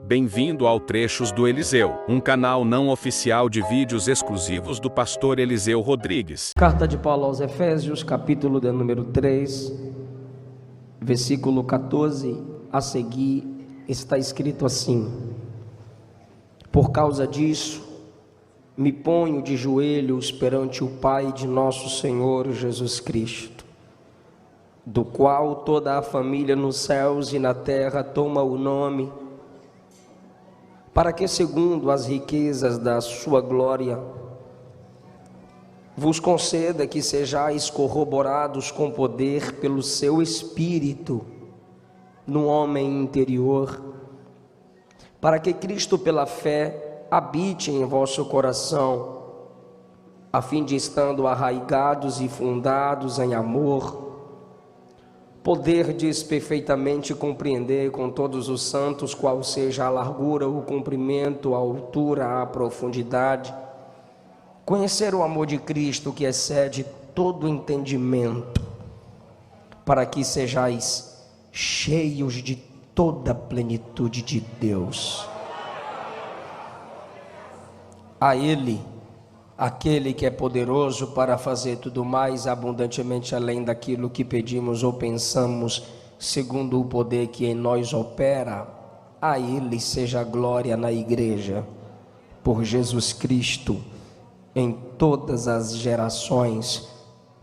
Bem-vindo ao Trechos do Eliseu, um canal não oficial de vídeos exclusivos do pastor Eliseu Rodrigues. Carta de Paulo aos Efésios, capítulo de número 3, versículo 14 a seguir, está escrito assim: Por causa disso, me ponho de joelhos perante o Pai de nosso Senhor Jesus Cristo, do qual toda a família nos céus e na terra toma o nome, para que, segundo as riquezas da sua glória, vos conceda que sejais corroborados com poder pelo seu Espírito no homem interior, para que Cristo pela fé habite em vosso coração, a fim de, estando arraigados e fundados em amor, poderdes perfeitamente compreender com todos os santos qual seja a largura, o comprimento, a altura, a profundidade, conhecer o amor de Cristo que excede todo entendimento, para que sejais cheios de toda a plenitude de Deus. A Ele, aquele que é poderoso para fazer tudo mais abundantemente além daquilo que pedimos ou pensamos, segundo o poder que em nós opera, a Ele seja a glória na igreja, por Jesus Cristo, em todas as gerações,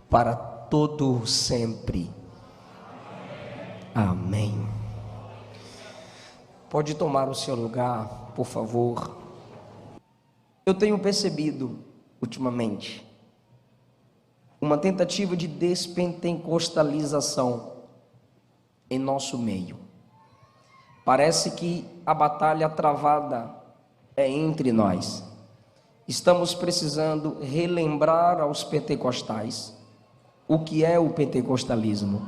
para todo sempre. Amém. Pode tomar o seu lugar, por favor. Eu tenho percebido ultimamente uma tentativa de despentecostalização em nosso meio. Parece que a batalha travada é entre nós. Estamos precisando relembrar aos pentecostais o que é o pentecostalismo.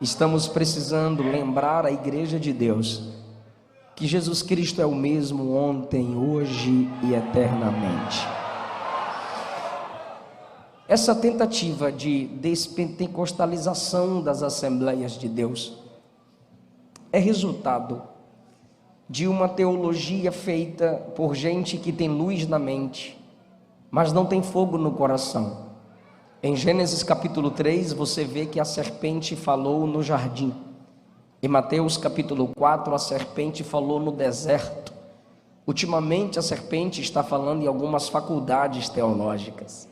Estamos precisando lembrar à igreja de Deus que Jesus Cristo é o mesmo ontem, hoje e eternamente. Essa tentativa de despentecostalização das Assembleias de Deus é resultado de uma teologia feita por gente que tem luz na mente, mas não tem fogo no coração. Em Gênesis capítulo 3, você vê que a serpente falou no jardim. Em Mateus capítulo 4, a serpente falou no deserto. Ultimamente a serpente está falando em algumas faculdades teológicas.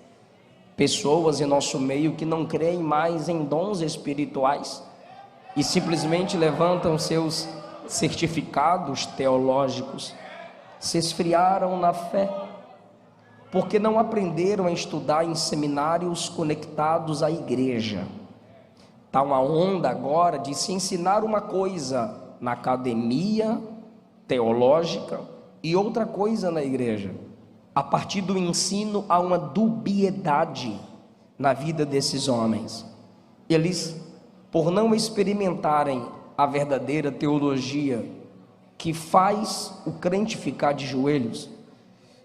Pessoas em nosso meio que não creem mais em dons espirituais e simplesmente levantam seus certificados teológicos, se esfriaram na fé, porque não aprenderam a estudar em seminários conectados à igreja. Está uma onda agora de se ensinar uma coisa na academia teológica e outra coisa na igreja. A partir do ensino há uma dubiedade na vida desses homens. Eles, por não experimentarem a verdadeira teologia que faz o crente ficar de joelhos,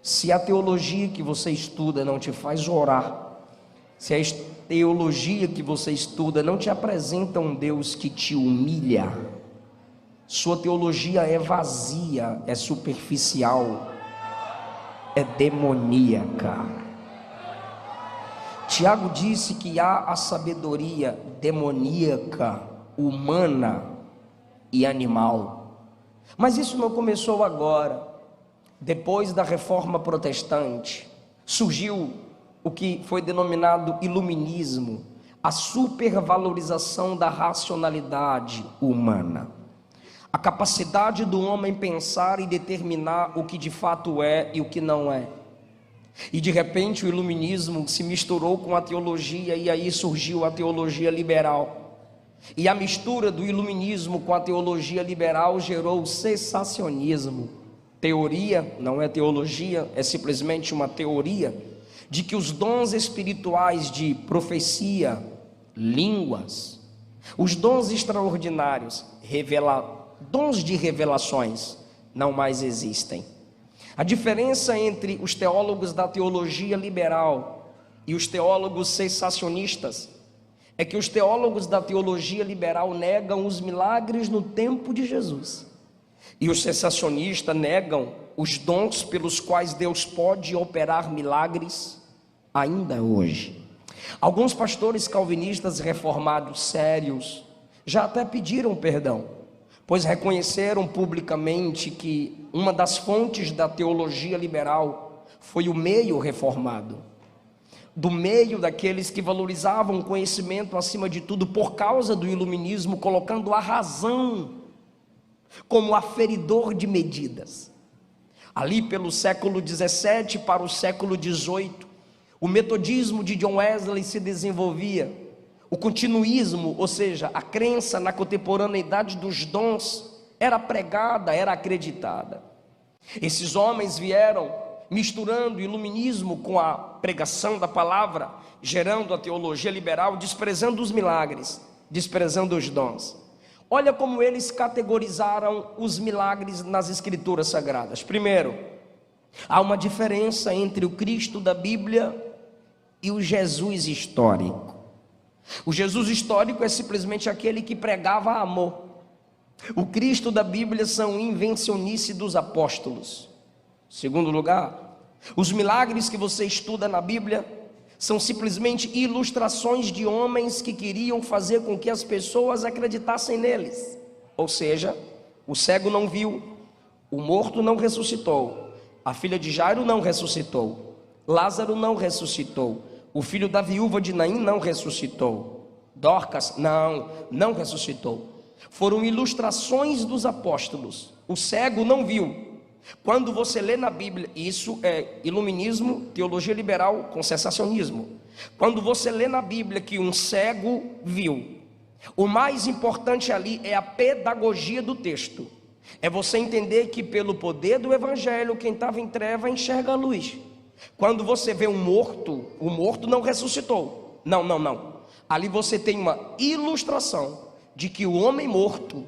se a teologia que você estuda não te faz orar, se a teologia que você estuda não te apresenta um Deus que te humilha, sua teologia é vazia, é superficial, é demoníaca. Tiago disse que há a sabedoria demoníaca, humana e animal. Mas isso não começou agora. Depois da reforma protestante, surgiu o que foi denominado iluminismo, a supervalorização da racionalidade humana, a capacidade do homem pensar e determinar o que de fato é e o que não é. E de repente o iluminismo se misturou com a teologia, e aí surgiu a teologia liberal. E a mistura do iluminismo com a teologia liberal gerou o cessacionismo. Teoria, não é teologia, é simplesmente uma teoria de que os dons espirituais de profecia, línguas, os dons extraordinários, dons de revelações, não mais existem. A diferença entre os teólogos da teologia liberal e os teólogos cessacionistas é que os teólogos da teologia liberal negam os milagres no tempo de Jesus E os sensacionistas negam os dons pelos quais Deus pode operar milagres ainda hoje. Alguns pastores calvinistas reformados sérios já até pediram perdão, pois reconheceram publicamente que uma das fontes da teologia liberal foi o meio reformado, do meio daqueles que valorizavam o conhecimento acima de tudo por causa do iluminismo, colocando a razão como aferidor de medidas. Ali pelo século 17 para o século 18, o metodismo de John Wesley se desenvolvia. O continuismo, ou seja, a crença na contemporaneidade dos dons, era pregada, era acreditada. Esses homens vieram misturando o iluminismo com a pregação da palavra, gerando a teologia liberal, desprezando os milagres, desprezando os dons. Olha como eles categorizaram os milagres nas escrituras sagradas. Primeiro, há uma diferença entre o Cristo da Bíblia e o Jesus histórico. O Jesus histórico é simplesmente aquele que pregava amor. O Cristo da Bíblia são invencionice dos apóstolos. Segundo lugar, os milagres que você estuda na Bíblia são simplesmente ilustrações de homens que queriam fazer com que as pessoas acreditassem neles. Ou seja, o cego não viu, o morto não ressuscitou, a filha de Jairo não ressuscitou, Lázaro não ressuscitou, o filho da viúva de Naim não ressuscitou, Dorcas não ressuscitou. Foram ilustrações dos apóstolos. O cego não viu. Quando você lê na Bíblia, isso é iluminismo, teologia liberal com sensacionismo. Quando você lê na Bíblia que um cego viu, o mais importante ali é a pedagogia do texto. É você entender que pelo poder do evangelho, quem estava em treva enxerga a luz. Quando você vê um morto, o morto não ressuscitou. Não. Ali você tem uma ilustração de que o homem morto,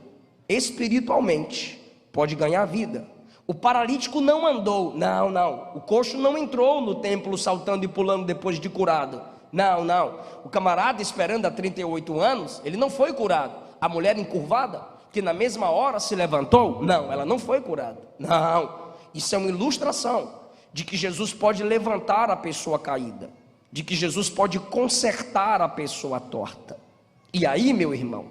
espiritualmente, pode ganhar vida. O paralítico não andou, não. O coxo não entrou no templo saltando e pulando depois de curado. Não. O camarada esperando há 38 anos, ele não foi curado. A mulher encurvada, que na mesma hora se levantou, não, ela não foi curada. Não, isso é uma ilustração de que Jesus pode levantar a pessoa caída, de que Jesus pode consertar a pessoa torta. E aí, meu irmão,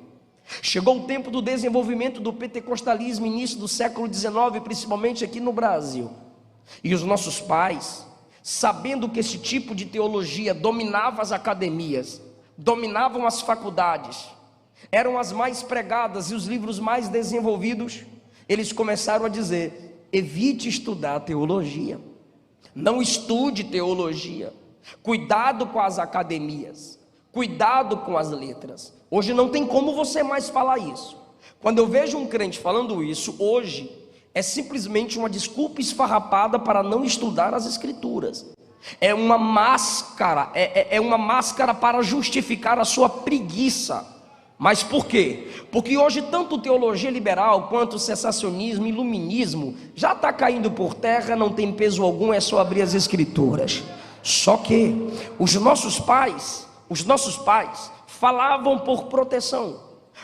chegou o tempo do desenvolvimento do pentecostalismo, início do século XIX, principalmente aqui no Brasil. E os nossos pais, sabendo que esse tipo de teologia dominava as academias, dominavam as faculdades, eram as mais pregadas e os livros mais desenvolvidos, eles começaram a dizer: evite estudar teologia, não estude teologia, cuidado com as academias, cuidado com as letras. Hoje não tem como você mais falar isso. Quando eu vejo um crente falando isso, hoje, é simplesmente uma desculpa esfarrapada para não estudar as escrituras. É uma máscara, é uma máscara para justificar a sua preguiça. Mas por quê? Porque hoje tanto teologia liberal quanto sensacionismo, iluminismo já está caindo por terra, não tem peso algum, é só abrir as escrituras. Só que os nossos pais falavam por proteção,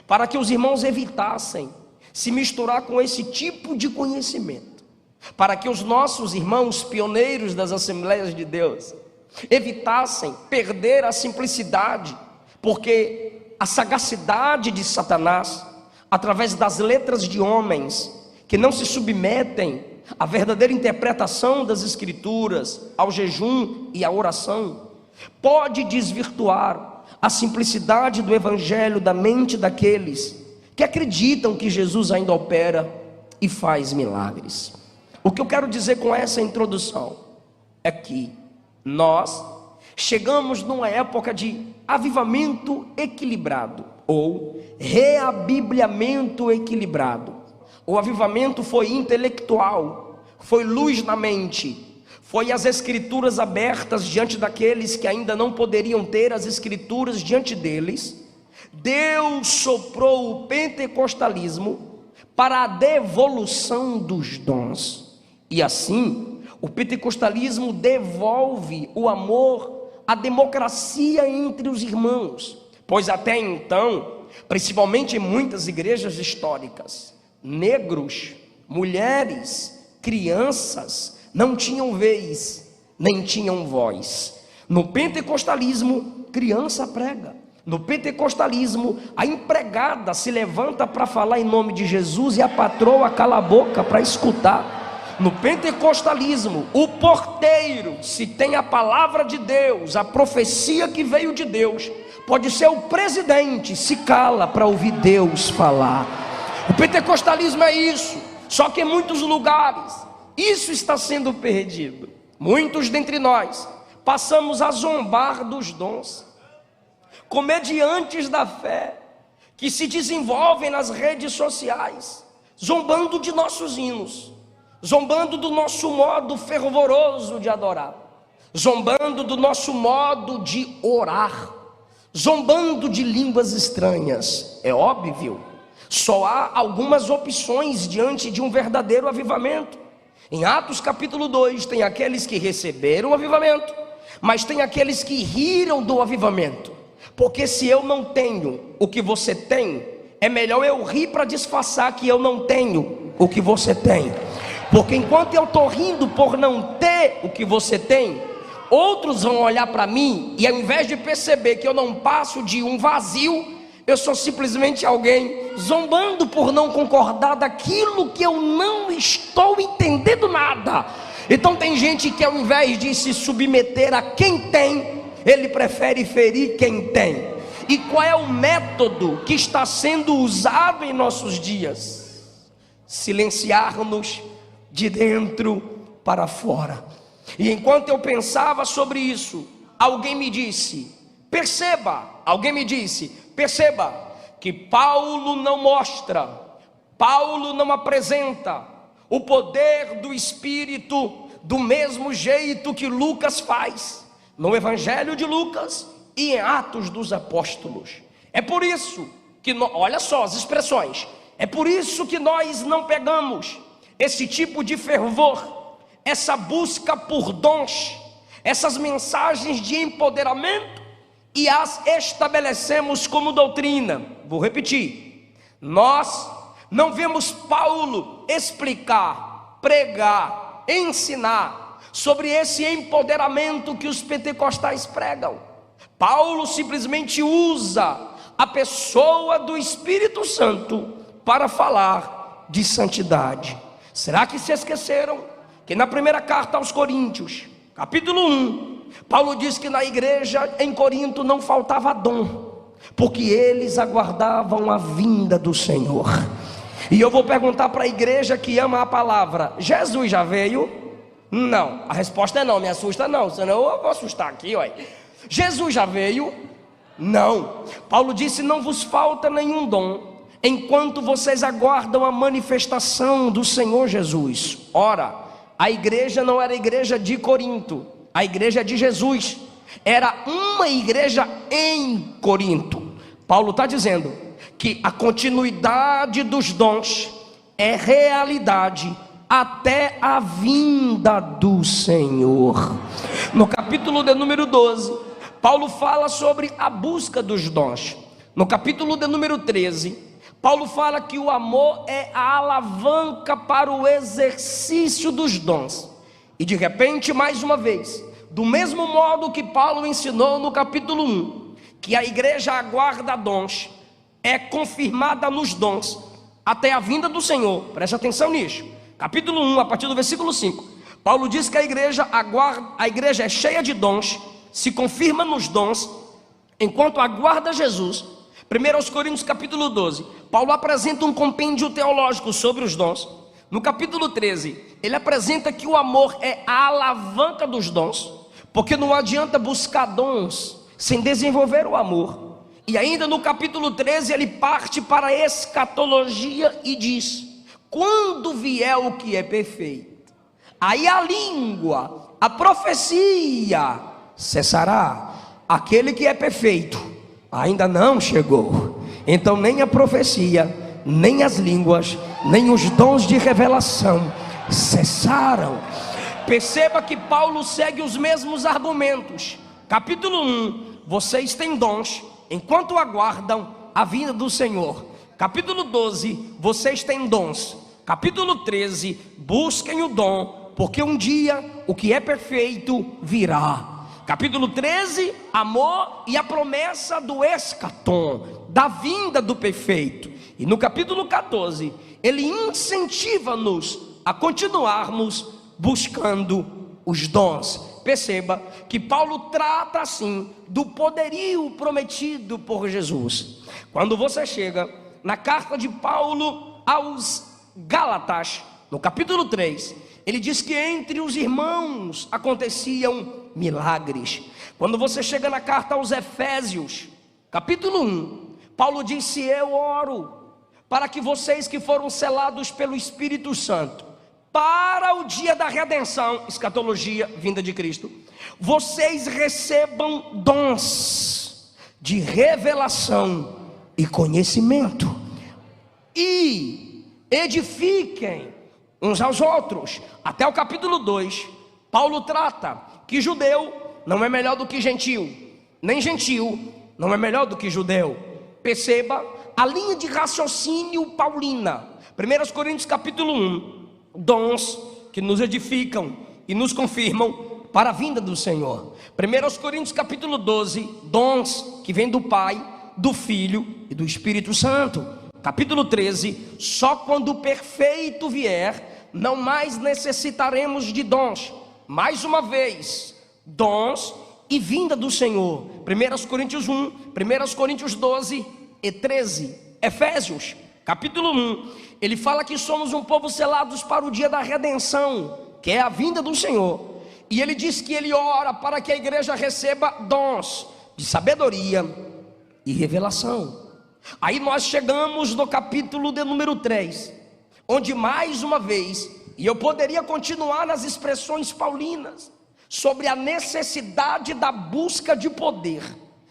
para que os irmãos evitassem se misturar com esse tipo de conhecimento, para que os nossos irmãos pioneiros das Assembleias de Deus evitassem perder a simplicidade, porque a sagacidade de Satanás, através das letras de homens que não se submetem à verdadeira interpretação das escrituras, ao jejum e à oração, pode desvirtuar a simplicidade do evangelho da mente daqueles que acreditam que Jesus ainda opera e faz milagres. O que eu quero dizer com essa introdução é que nós chegamos numa época de avivamento equilibrado, ou reabibliamento equilibrado. O avivamento foi intelectual, foi luz na mente, foi as escrituras abertas diante daqueles que ainda não poderiam ter as escrituras diante deles. Deus soprou o pentecostalismo para a devolução dos dons, e assim o pentecostalismo devolve o amor, a democracia entre os irmãos, pois até então, principalmente em muitas igrejas históricas, negros mulheres, crianças não tinham vez, nem tinham voz. No pentecostalismo, criança prega. No pentecostalismo, a empregada se levanta para falar em nome de Jesus e a patroa cala a boca para escutar. No pentecostalismo, o porteiro, se tem a palavra de Deus, a profecia que veio de Deus, pode ser o presidente, se cala para ouvir Deus falar. O pentecostalismo é isso, só que em muitos lugares isso está sendo perdido. Muitos dentre nós passamos a zombar dos dons. Comediantes da fé que se desenvolvem nas redes sociais, zombando de nossos hinos, zombando do nosso modo fervoroso de adorar, zombando do nosso modo de orar, zombando de línguas estranhas. É óbvio, só há algumas opções diante de um verdadeiro avivamento. Em Atos capítulo 2 tem aqueles que receberam o avivamento, mas tem aqueles que riram do avivamento. Porque se eu não tenho o que você tem, é melhor eu rir para disfarçar que eu não tenho o que você tem. Porque enquanto eu estou rindo por não ter o que você tem, outros vão olhar para mim e ao invés de perceber que eu não passo de um vazio, eu sou simplesmente alguém zombando por não concordar daquilo que eu não estou entendendo nada. Então tem gente que ao invés de se submeter a quem tem, ele prefere ferir quem tem. E qual é o método que está sendo usado em nossos dias? Silenciar-nos de dentro para fora. E enquanto eu pensava sobre isso, alguém me disse, perceba que Paulo não mostra, Paulo não apresenta o poder do Espírito do mesmo jeito que Lucas faz no Evangelho de Lucas e em Atos dos Apóstolos. É por isso que, olha só as expressões, é por isso que nós não pegamos esse tipo de fervor, essa busca por dons, essas mensagens de empoderamento e as estabelecemos como doutrina. Vou repetir, nós não vemos Paulo explicar, pregar, ensinar sobre esse empoderamento que os pentecostais pregam. Paulo simplesmente usa a pessoa do Espírito Santo para falar de santidade. Será que se esqueceram que na primeira carta aos Coríntios, capítulo 1, Paulo diz que na igreja em Corinto não faltava dom, porque eles aguardavam a vinda do Senhor. E eu vou perguntar para a igreja que ama a palavra: Jesus já veio? Não, a resposta é não, me assusta não, senão eu vou assustar aqui, olha. Jesus já veio? Não. Paulo disse: não vos falta nenhum dom, enquanto vocês aguardam a manifestação do Senhor Jesus. Ora, a igreja não era a igreja de Corinto, a igreja de Jesus, era uma igreja em Corinto. Paulo está dizendo que a continuidade dos dons é realidade até a vinda do Senhor. No capítulo de número 12, Paulo fala sobre a busca dos dons. No capítulo de número 13, Paulo fala que o amor é a alavanca para o exercício dos dons. E de repente, mais uma vez, do mesmo modo que Paulo ensinou no capítulo 1, que a igreja aguarda dons, é confirmada nos dons até a vinda do Senhor. Preste atenção nisso. Capítulo 1, a partir do versículo 5, Paulo diz que a igreja é cheia de dons, se confirma nos dons, enquanto aguarda Jesus. 1 Coríntios capítulo 12, Paulo apresenta um compêndio teológico sobre os dons. No capítulo 13, ele apresenta que o amor é a alavanca dos dons, porque não adianta buscar dons sem desenvolver o amor. E ainda no capítulo 13 ele parte para a escatologia e diz: quando vier o que é perfeito, aí a língua, a profecia cessará. Aquele que é perfeito ainda não chegou. Então nem a profecia, nem as línguas, nem os dons de revelação cessaram. Perceba que Paulo segue os mesmos argumentos. Capítulo 1, vocês têm dons enquanto aguardam a vinda do Senhor. Capítulo 12, vocês têm dons capítulo 13, busquem o dom, porque um dia o que é perfeito virá. Capítulo 13, amor e a promessa do escatom, da vinda do perfeito. E no capítulo 14, ele incentiva-nos a continuarmos buscando os dons. Perceba que Paulo trata assim do poderio prometido por Jesus. Quando você chega na carta de Paulo aos Gálatas, no capítulo 3, ele diz que entre os irmãos aconteciam milagres. Quando você chega na carta aos Efésios, capítulo 1, Paulo disse: eu oro para que vocês que foram selados pelo Espírito Santo para o dia da redenção, escatologia, vinda de Cristo, vocês recebam dons de revelação e conhecimento, e edifiquem uns aos outros. Até o capítulo 2, Paulo trata que judeu não é melhor do que gentil, nem gentil não é melhor do que judeu. Perceba a linha de raciocínio paulina. 1 Coríntios capítulo 1, dons que nos edificam e nos confirmam para a vinda do Senhor. 1 Coríntios capítulo 12, dons que vêm do Pai, do Filho e do Espírito Santo. Capítulo 13, só quando o perfeito vier, não mais necessitaremos de dons. Mais uma vez, dons e vinda do Senhor. 1 Coríntios 1, 1 Coríntios 12 e 13. Efésios capítulo 1, ele fala que somos um povo selados para o dia da redenção, que é a vinda do Senhor. E ele diz que ele ora para que a igreja receba dons de sabedoria e revelação. Aí nós chegamos no capítulo de número 3, onde mais uma vez, e eu poderia continuar nas expressões paulinas, sobre a necessidade da busca de poder,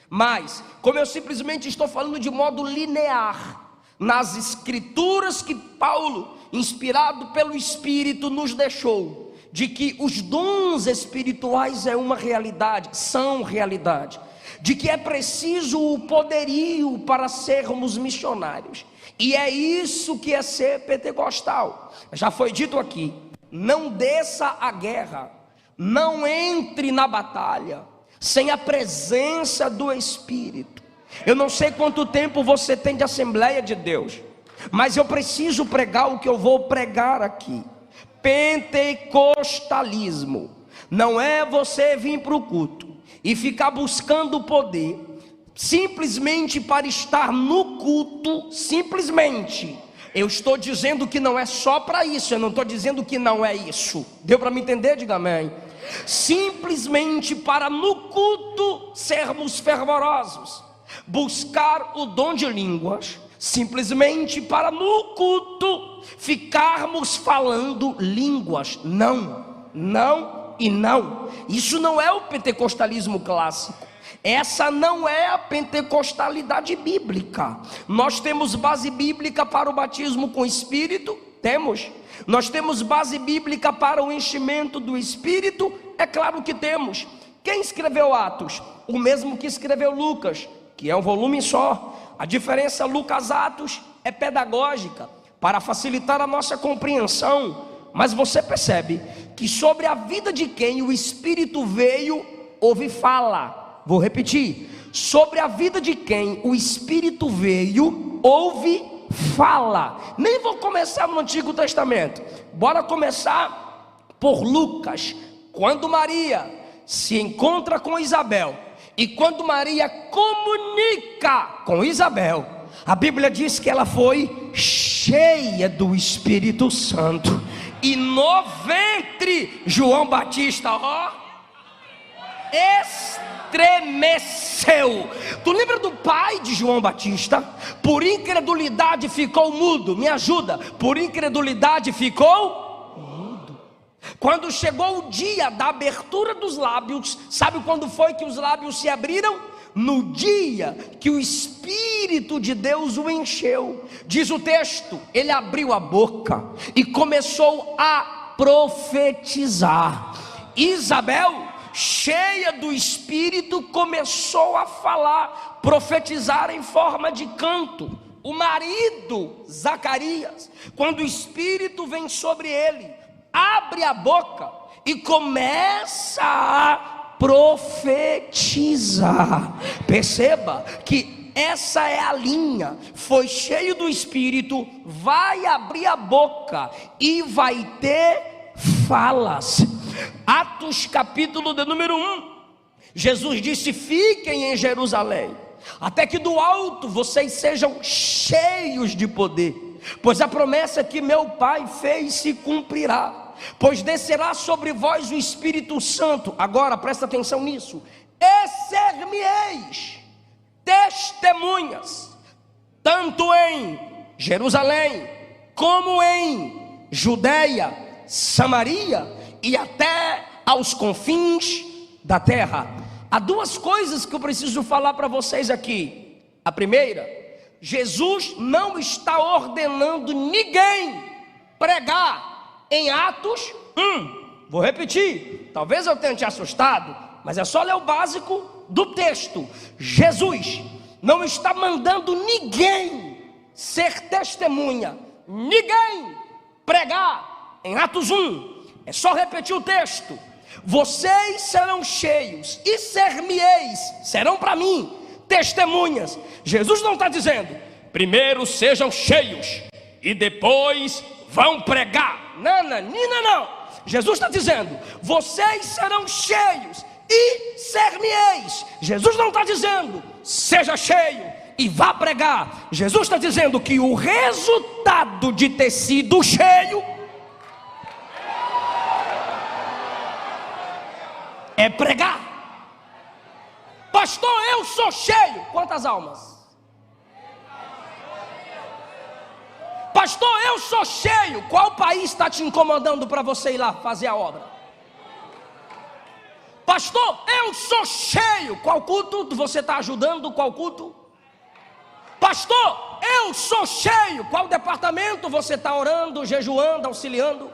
mas como eu simplesmente estou falando de modo linear, nas escrituras que Paulo, inspirado pelo Espírito, nos deixou, de que os dons espirituais é uma realidade, são realidade, de que é preciso o poderio para sermos missionários, e é isso que é ser pentecostal. Já foi dito aqui: não desça a guerra, não entre na batalha sem a presença do Espírito. Eu não sei quanto tempo você tem de Assembleia de Deus, mas eu preciso pregar o que eu vou pregar aqui. Pentecostalismo não é você vir para o culto e ficar buscando poder simplesmente para estar no culto. Simplesmente, eu estou dizendo que não é só para isso, eu não estou dizendo que não é isso. Deu para me entender? Diga amém. Simplesmente para no culto sermos fervorosos, buscar o dom de línguas, simplesmente para no culto ficarmos falando línguas. Não, não e não. Isso não é o pentecostalismo clássico. Essa não é a pentecostalidade bíblica. Nós temos base bíblica para o batismo com Espírito? Temos. Nós temos base bíblica para o enchimento do Espírito? É claro que temos. Quem escreveu Atos? O mesmo que escreveu Lucas, que é um volume só. A diferença Lucas-Atos é pedagógica, para facilitar a nossa compreensão. Mas você percebe que sobre a vida de quem o Espírito veio, houve fala. Vou repetir: sobre a vida de quem o Espírito veio, houve fala. Nem vou começar no Antigo Testamento, bora começar por Lucas. Quando Maria se encontra com Isabel, e quando Maria comunica com Isabel, a Bíblia diz que ela foi cheia do Espírito Santo, e no ventre João Batista, estremeceu. Tu lembra do pai de João Batista? Por incredulidade ficou mudo. Me ajuda. Por incredulidade ficou mudo. Quando chegou o dia da abertura dos lábios, sabe quando foi que os lábios se abriram? No dia que o Espírito de Deus o encheu. Diz o texto, ele abriu a boca e começou a profetizar. Isabel, cheia do Espírito, começou a falar, profetizar em forma de canto. o marido Zacarias, quando o Espírito vem sobre ele, abre a boca e começa a profetizar. Perceba que essa é a linha. Foi cheio do Espírito, vai abrir a boca e vai ter falas. Atos capítulo de número 1, Jesus disse: fiquem em Jerusalém, até que do alto vocês sejam cheios de poder, pois a promessa que meu Pai fez se cumprirá, pois descerá sobre vós o Espírito Santo. Agora presta atenção nisso: e ser-me-eis testemunhas, tanto em Jerusalém, como em Judeia, Samaria e até aos confins da terra. Há duas coisas que eu preciso falar para vocês aqui. A primeira: Jesus não está ordenando ninguém pregar em Atos 1. Vou repetir, talvez eu tenha te assustado, mas é só ler o básico do texto. Jesus não está mandando ninguém ser testemunha, ninguém pregar em Atos 1. É só repetir o texto: vocês serão cheios e ser-me-eis, serão para mim testemunhas. Jesus não está dizendo primeiro sejam cheios e depois vão pregar. Não. Jesus está dizendo vocês serão cheios e ser-me-eis. Jesus não está dizendo seja cheio e vá pregar. Jesus está dizendo que o resultado de ter sido cheio é pregar. Pastor, eu sou cheio. Quantas almas? Pastor, eu sou cheio. Qual país está te incomodando para você ir lá fazer a obra? Pastor, eu sou cheio. Qual culto você está ajudando? Qual culto? Pastor, eu sou cheio. Qual departamento você está orando, jejuando, auxiliando?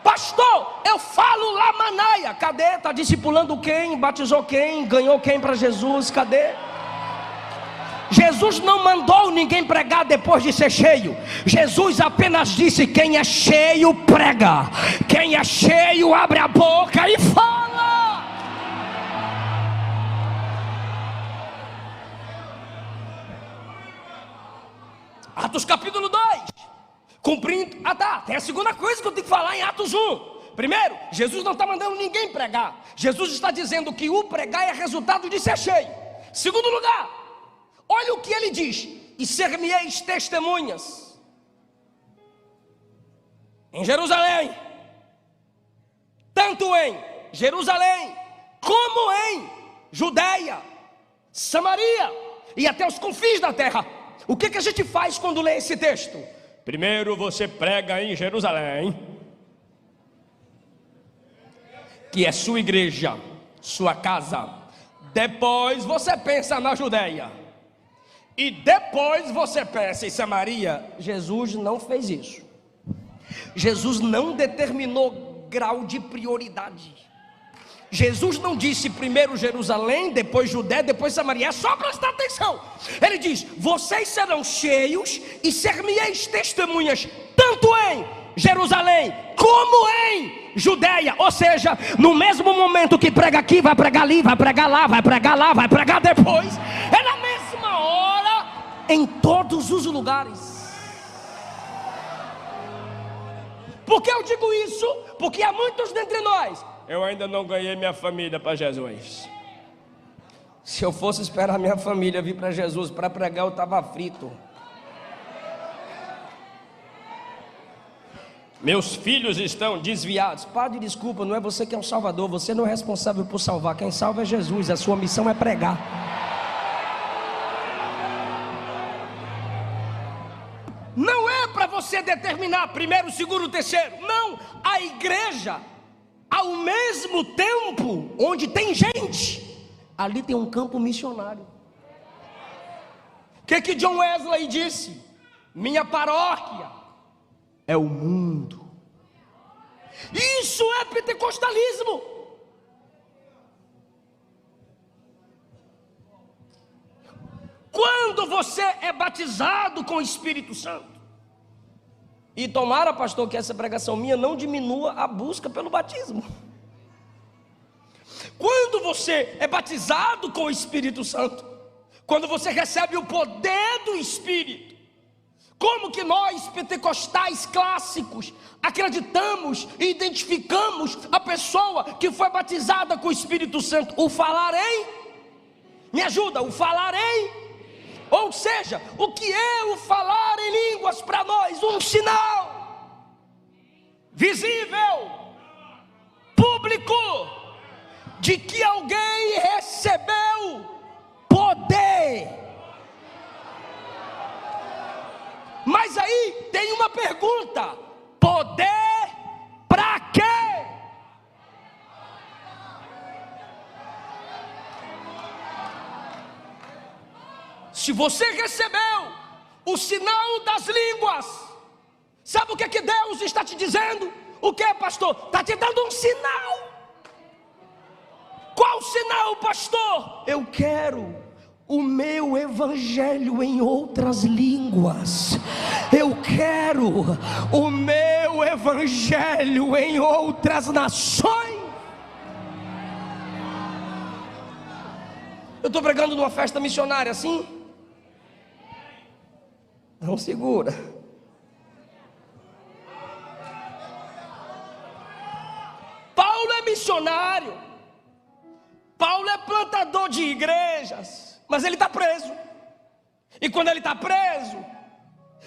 Pastor, eu falo Lamanaia. Cadê? Está discipulando quem? Batizou quem? Ganhou quem para Jesus? Cadê? Jesus não mandou ninguém pregar depois de ser cheio. Jesus apenas disse: quem é cheio prega, quem é cheio abre a boca e fala. Atos capítulo 2, cumprindo. Tem a segunda coisa que eu tenho que falar em Atos 1. Primeiro, Jesus não está mandando ninguém pregar. Jesus está dizendo que o pregar é resultado de ser cheio. Segundo lugar, olha o que ele diz: e ser-me-eis testemunhas em Jerusalém, tanto em Jerusalém como em Judeia, Samaria e até os confins da terra. O que a gente faz quando lê esse texto? Primeiro você prega em Jerusalém, que é sua igreja, sua casa. Depois você pensa na Judeia, e depois você pensa em Samaria. Jesus não fez isso. Jesus não determinou grau de prioridade. Jesus não disse primeiro Jerusalém, depois Judéia, depois Samaria. É só prestar atenção. Ele diz: vocês serão cheios e ser-me-eis testemunhas, tanto em Jerusalém como em Judéia. Ou seja, no mesmo momento que prega aqui, vai pregar ali, vai pregar lá, vai pregar lá, vai pregar depois. É na mesma hora, em todos os lugares. Por que eu digo isso? Porque há muitos dentre nós: eu ainda não ganhei minha família para Jesus. Se eu fosse esperar minha família vir para Jesus para pregar, eu estava frito. Meus filhos estão desviados. Padre, desculpa, não é você que é o salvador. Você não é responsável por salvar. Quem salva é Jesus. A sua missão é pregar. Não é para você determinar primeiro, segundo, terceiro. Não, a igreja, ao mesmo tempo onde tem gente, ali tem um campo missionário. O que John Wesley disse? Minha paróquia é o mundo. Isso é pentecostalismo. Quando quando você é batizado com o Espírito Santo. E tomara, pastor, que essa pregação minha não diminua a busca pelo batismo. Quando você é batizado com o Espírito Santo, quando você recebe o poder do Espírito, como que nós, pentecostais clássicos, acreditamos e identificamos a pessoa que foi batizada com o Espírito Santo? O falar em? Me ajuda, o falar em? Ou seja, o que é o falar em línguas para nós? Um sinal visível, público, de que alguém recebeu poder. Mas aí tem uma pergunta: poder para quê? Se você recebeu o sinal das línguas, sabe o que Deus está te dizendo? O que, pastor? Está te dando um sinal. Qual sinal, pastor? Eu quero o meu evangelho em outras línguas. Eu quero o meu evangelho em outras nações. Eu estou pregando numa festa missionária assim? Não segura. Paulo é missionário. Paulo é plantador de igrejas, mas ele está preso. E quando ele está preso,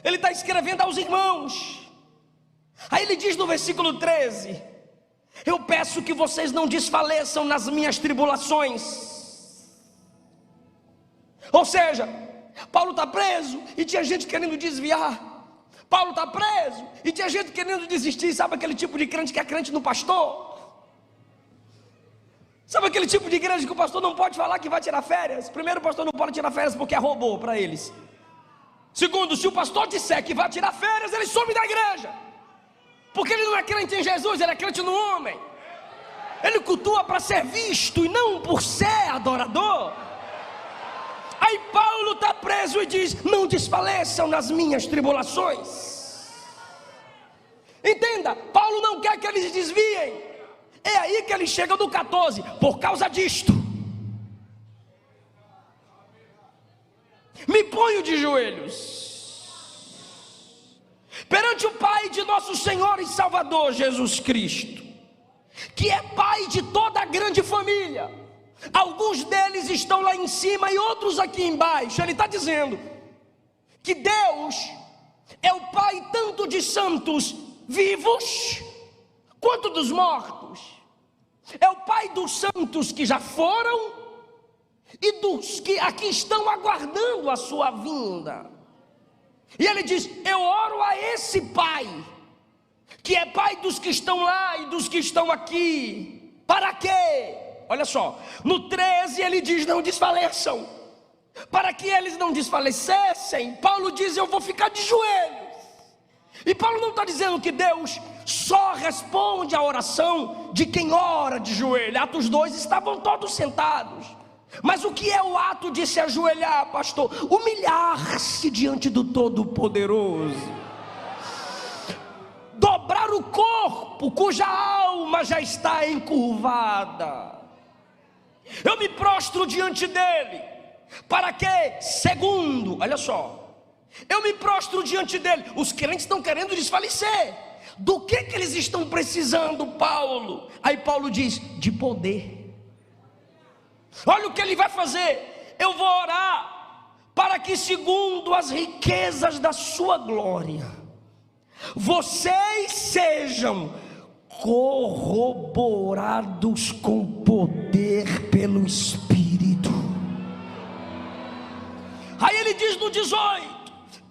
ele está escrevendo aos irmãos. Aí ele diz no versículo 13: eu peço que vocês não desfaleçam nas minhas tribulações. Ou seja, Paulo está preso e tinha gente querendo desviar. Paulo está preso e tinha gente querendo desistir. Sabe aquele tipo de crente que é crente no pastor? Sabe aquele tipo de igreja que o pastor não pode falar que vai tirar férias? Primeiro, o pastor não pode tirar férias porque é robô para eles. Segundo, se o pastor disser que vai tirar férias, ele some da igreja, porque ele não é crente em Jesus, ele é crente no homem. Ele cultua para ser visto e não por ser adorador. Aí Paulo está preso e diz: não desfaleçam nas minhas tribulações. Entenda, Paulo não quer que eles desviem. É aí que ele chega no 14: por causa disto, me ponho de joelhos perante o Pai de nosso Senhor e Salvador Jesus Cristo, que é Pai de toda a grande família. Alguns deles estão lá em cima e outros aqui embaixo. Ele está dizendo que Deus é o Pai tanto de santos vivos quanto dos mortos. É o Pai dos santos que já foram e dos que aqui estão aguardando a sua vinda. E ele diz: eu oro a esse Pai, que é Pai dos que estão lá e dos que estão aqui. Para quê? Olha só, no 13 ele diz: não desfaleçam. Para que eles não desfalecessem, Paulo diz: eu vou ficar de joelhos. E Paulo não está dizendo que Deus só responde a oração de quem ora de joelho. Atos 2 estavam todos sentados. Mas o que é o ato de se ajoelhar, pastor? Humilhar-se diante do Todo-Poderoso, dobrar o corpo cuja alma já está encurvada. Eu me prostro diante dele. Para quê? Segundo, olha só, eu me prostro diante dele. Os crentes estão querendo desfalecer. Do que eles estão precisando, Paulo? Aí Paulo diz: de poder. Olha o que ele vai fazer: eu vou orar para que, segundo as riquezas da sua glória, vocês sejam corroborados com poder pelo Espírito. Aí ele diz no 18: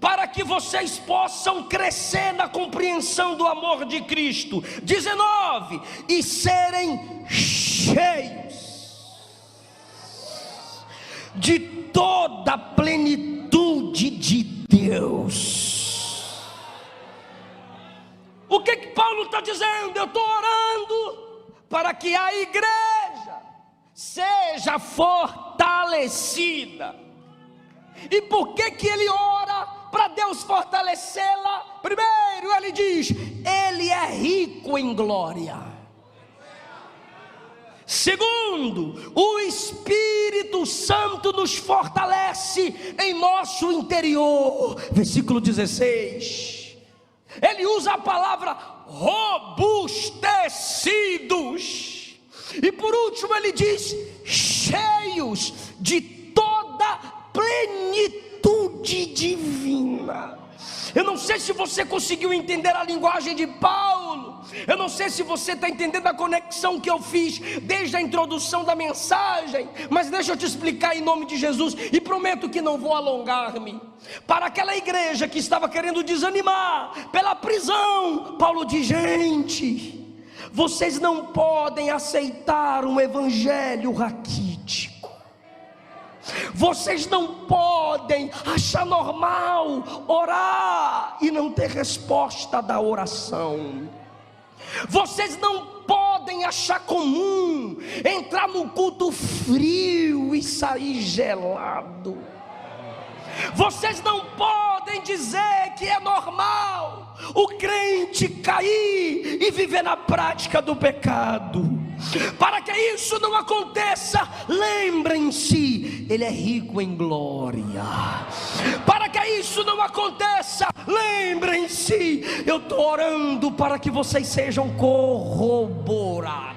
para que vocês possam crescer na compreensão do amor de Cristo. 19: e serem cheios de toda a plenitude de Deus. O que Paulo está dizendo? Eu estou orando para que a igreja seja fortalecida. E por que ele ora para Deus fortalecê-la? Primeiro, ele diz: Ele é rico em glória. Segundo, o Espírito Santo nos fortalece em nosso interior. Versículo 16. Ele usa a palavra robustecidos. E por último ele diz: cheios de toda plenitude divina. Eu não sei se você conseguiu entender a linguagem de Paulo. Eu não sei se você está entendendo a conexão que eu fiz desde a introdução da mensagem. Mas deixa eu te explicar em nome de Jesus. E prometo que não vou alongar-me. Para aquela igreja que estava querendo desanimar pela prisão, Paulo diz: gente, vocês não podem aceitar um evangelho raquítico. Vocês não podem achar normal orar e não ter resposta da oração. Vocês não podem achar comum entrar no culto frio e sair gelado. Vocês não podem dizer que é normal o crente cair e viver na prática do pecado. Para que isso não aconteça, lembrem-se, Ele é rico em glória. Para que isso não aconteça, lembrem-se, eu estou orando para que vocês sejam corroborados.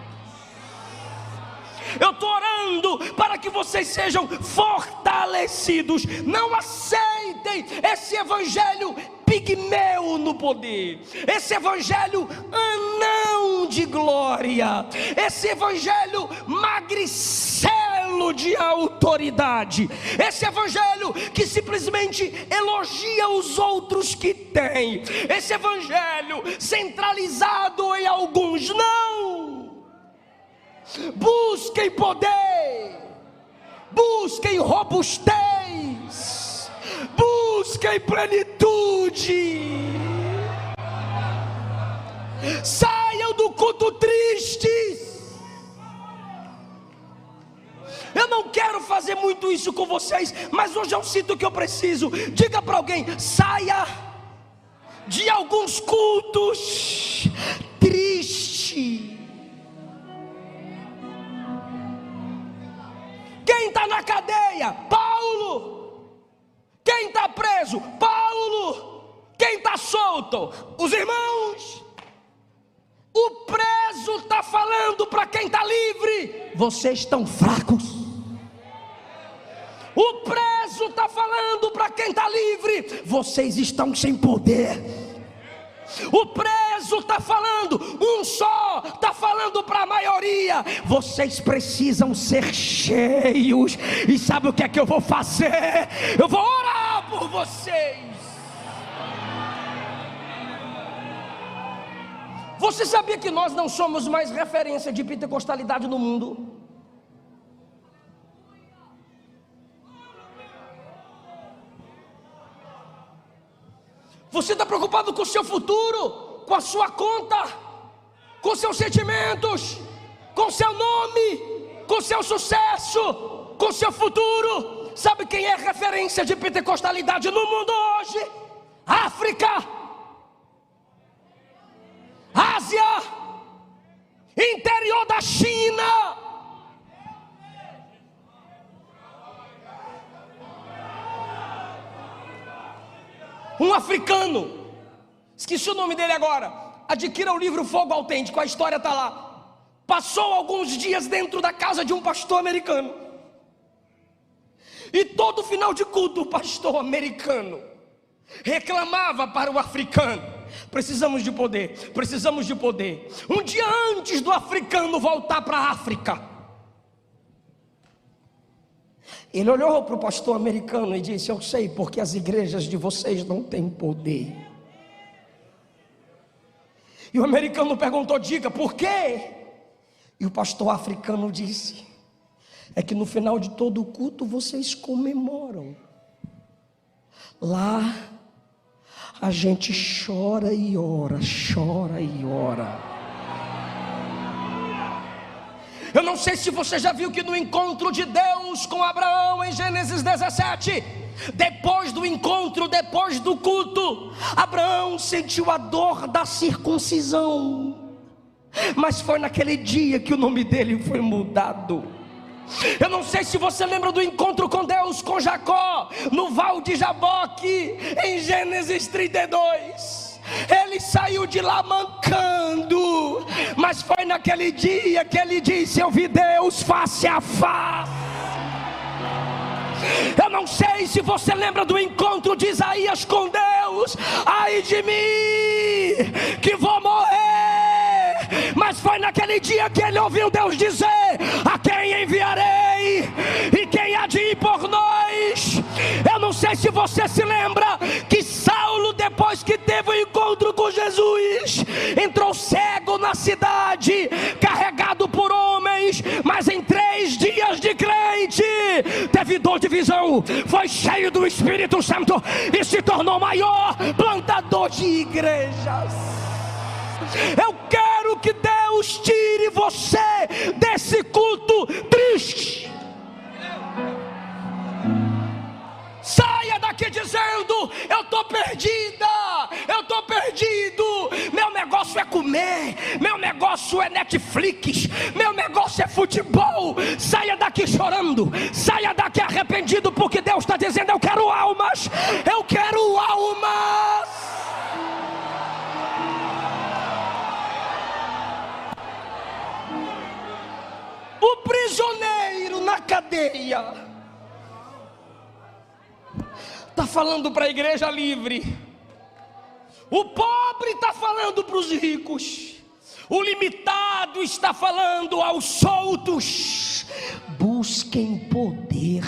Eu estou orando para que vocês sejam fortalecidos. Não aceitem esse evangelho pigmeu no poder, esse evangelho anão de glória, esse evangelho magricelo de autoridade, esse evangelho que simplesmente elogia os outros que tem, esse evangelho centralizado em alguns. Não! Busquem poder, busquem robustez, busquem plenitude. Saiam do culto tristes. Eu não quero fazer muito isso com vocês, mas hoje eu sinto que eu preciso. Diga para alguém: saia de alguns cultos tristes. Quem está na cadeia? Paulo. Quem está preso? Paulo. Quem está solto? Os irmãos. O preso está falando para quem está livre: vocês estão fracos. O preso está falando para quem está livre: vocês estão sem poder. O preso está falando, um só está falando para a maioria: vocês precisam ser cheios. E sabe o que é que eu vou fazer? Eu vou orar por vocês. Você sabia que nós não somos mais referência de pentecostalidade no mundo? Você está preocupado com o seu futuro, com a sua conta, com seus sentimentos, com seu nome, com seu sucesso, com seu futuro. Sabe quem é referência de pentecostalidade no mundo hoje? África, Ásia, interior da China. Um africano, esqueci o nome dele agora, adquira o livro Fogo Autêntico, a história está lá. Passou alguns dias dentro da casa de um pastor americano, e todo final de culto o pastor americano reclamava para o africano: precisamos de poder, precisamos de poder. Um dia antes do africano voltar para a África, ele olhou para o pastor americano e disse: eu sei porque as igrejas de vocês não têm poder. E o americano perguntou: diga, por quê? E o pastor africano disse: é que no final de todo o culto vocês comemoram. Lá a gente chora e ora, chora e ora. Eu não sei se você já viu que no encontro de Deus com Abraão em Gênesis 17, Depois do encontro, depois do culto, Abraão sentiu a dor da circuncisão. Mas foi naquele dia que o nome dele foi mudado. Eu não sei se você lembra do encontro com Deus, com Jacó, no Val de Jaboque, em Gênesis 32. Ele saiu de lá mancando, mas foi naquele dia que ele disse: eu vi Deus face a face. Eu não sei se você lembra do encontro de Isaías com Deus: ai de mim, que vou morrer. Mas foi naquele dia que ele ouviu Deus dizer: a quem enviarei? E quem há de ir por nós? Eu não sei se você se lembra que Saulo, depois que teve o encontro com Jesus, entrou cego na cidade, carregado por homens, mas em 3 dias de crente, teve dor de visão, foi cheio do Espírito Santo e se tornou maior plantador de igrejas. Eu quero que Deus tire você desse culto triste. Saia daqui dizendo: eu estou perdida, eu estou perdido, meu negócio é comer, meu negócio é Netflix, meu negócio é futebol. Saia daqui chorando, saia daqui arrependido, porque Deus está dizendo: eu quero almas, eu quero almas. O prisioneiro na cadeia está falando para a igreja livre, o pobre está falando para os ricos, o limitado está falando aos soltos: busquem poder.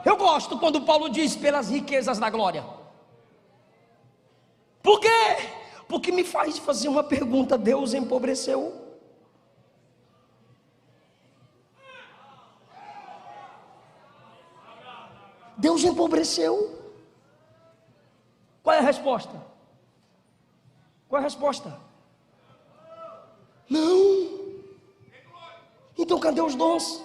Eu gosto quando Paulo diz: pelas riquezas da glória. Por quê? Porque me faz fazer uma pergunta: Deus empobreceu? Deus empobreceu? Qual é a resposta? Qual é a resposta? Não. Então cadê os dons?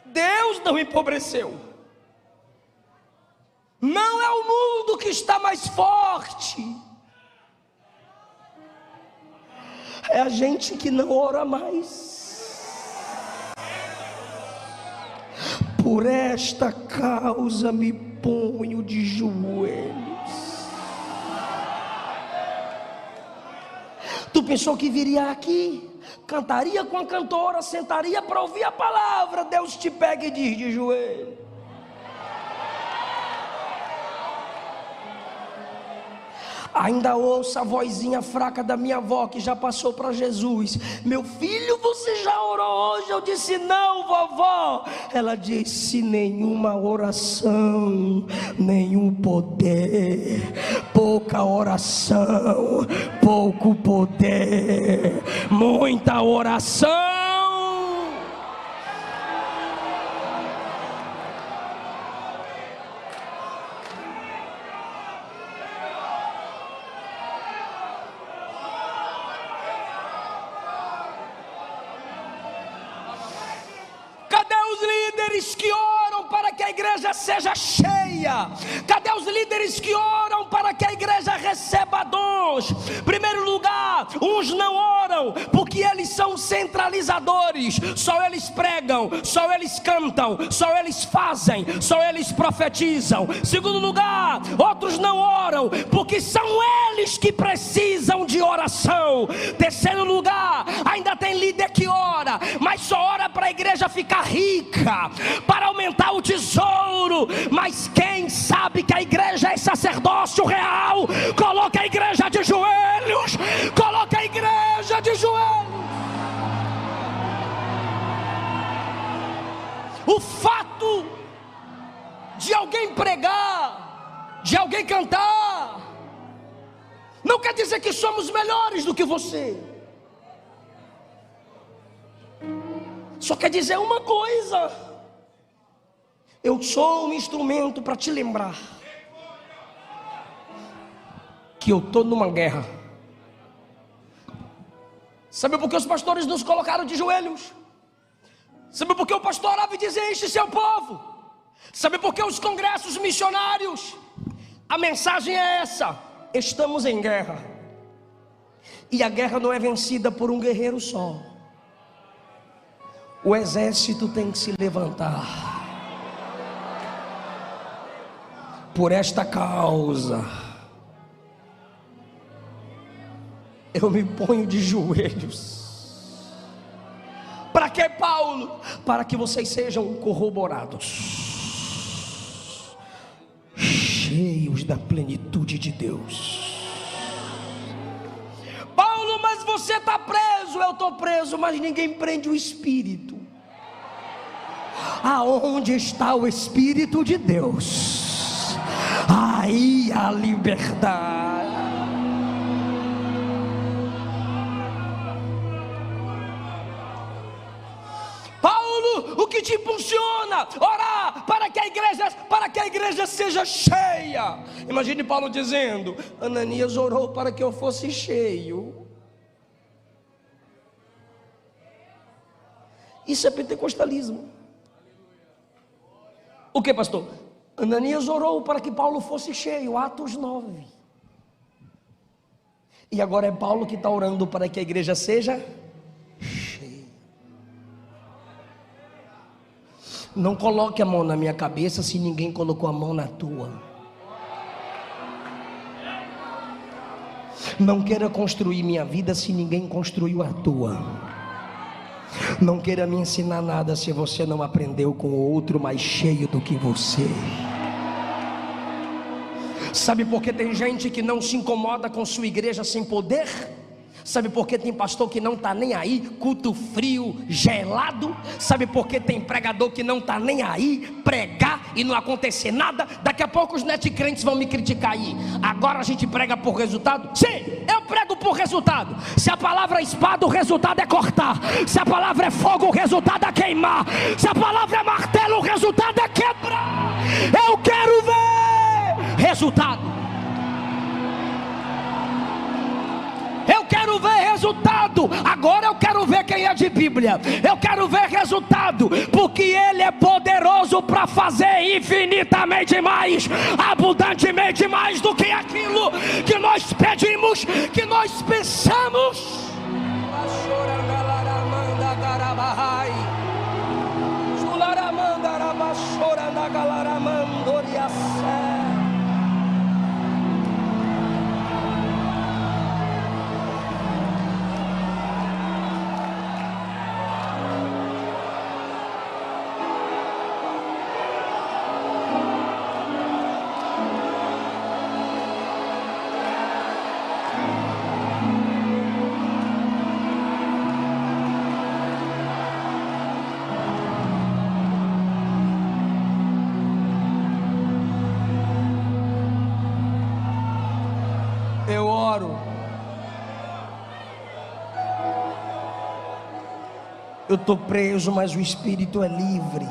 Deus não empobreceu. Não é o mundo que está mais forte, é a gente que não ora mais. Por esta causa me ponho de joelhos. Tu pensou que viria aqui, cantaria com a cantora, sentaria para ouvir a palavra? Deus te pega e diz: de joelho. Ainda ouço a vozinha fraca da minha avó, que já passou para Jesus: meu filho, você já orou hoje? Eu disse: não, vovó. Ela disse: nenhuma oração, nenhum poder. Pouca oração, pouco poder. Muita oração. Que oram para que a igreja seja cheia? Cadê os líderes que oram para que a igreja receba dons? Primeiro lugar, uns não oram porque eles são centralizadores. Só eles pregam, só eles cantam, só eles fazem, só eles profetizam. Segundo lugar, outros não oram porque são eles que precisam de oração. Terceiro lugar, ainda tem líder que ora, mas só ora para a igreja ficar rica, para aumentar o tesouro. Mas quem sabe que a igreja é sacerdócio real, coloca a igreja de joelhos. Coloca a igreja de joelhos. O fato de alguém pregar, de alguém cantar, não quer dizer que somos melhores do que você. Só quer dizer uma coisa: Eu sou um instrumento para te lembrar que eu estou numa guerra. Sabe por que os pastores nos colocaram de joelhos? Sabe por que o pastor orava e dizia: enche seu povo? Sabe por que os congressos missionários? A mensagem é essa: estamos em guerra. E a guerra não é vencida por um guerreiro só. O exército tem que se levantar. Por esta causa, eu me ponho de joelhos. Para que, Paulo? Para que vocês sejam corroborados, cheios da plenitude de Deus. Paulo, mas você está preso. Eu estou preso, mas ninguém prende o Espírito. Aonde está o Espírito de Deus, aí a liberdade. Paulo, o que te impulsiona? Orar para que a igreja seja cheia. Imagine Paulo dizendo: Ananias orou para que eu fosse cheio. Isso é pentecostalismo. O que, pastor? Ananias orou para que Paulo fosse cheio, Atos 9. E agora é Paulo que está orando para que a igreja seja cheia. Não coloque a mão na minha cabeça se ninguém colocou a mão na tua. Não queira construir minha vida se ninguém construiu a tua. Não queira me ensinar nada se você não aprendeu com outro mais cheio do que você. Sabe por que tem gente que não se incomoda com sua igreja sem poder? Sabe por que tem pastor que não está nem aí, culto frio, gelado? Sabe por que tem pregador que não está nem aí, pregar e não acontecer nada? Daqui a pouco os netcrentes vão me criticar aí. Agora a gente prega por resultado? Sim, eu prego por resultado. Se a palavra é espada, o resultado é cortar. Se a palavra é fogo, o resultado é queimar. Se a palavra é martelo, o resultado é quebrar. Eu quero ver resultado. Eu quero ver resultado. Agora eu quero ver quem é de Bíblia. Eu quero ver resultado, porque Ele é poderoso para fazer infinitamente mais, abundantemente mais do que aquilo que nós pedimos, que nós pensamos. Eu oro. Eu estou preso, mas o Espírito é livre.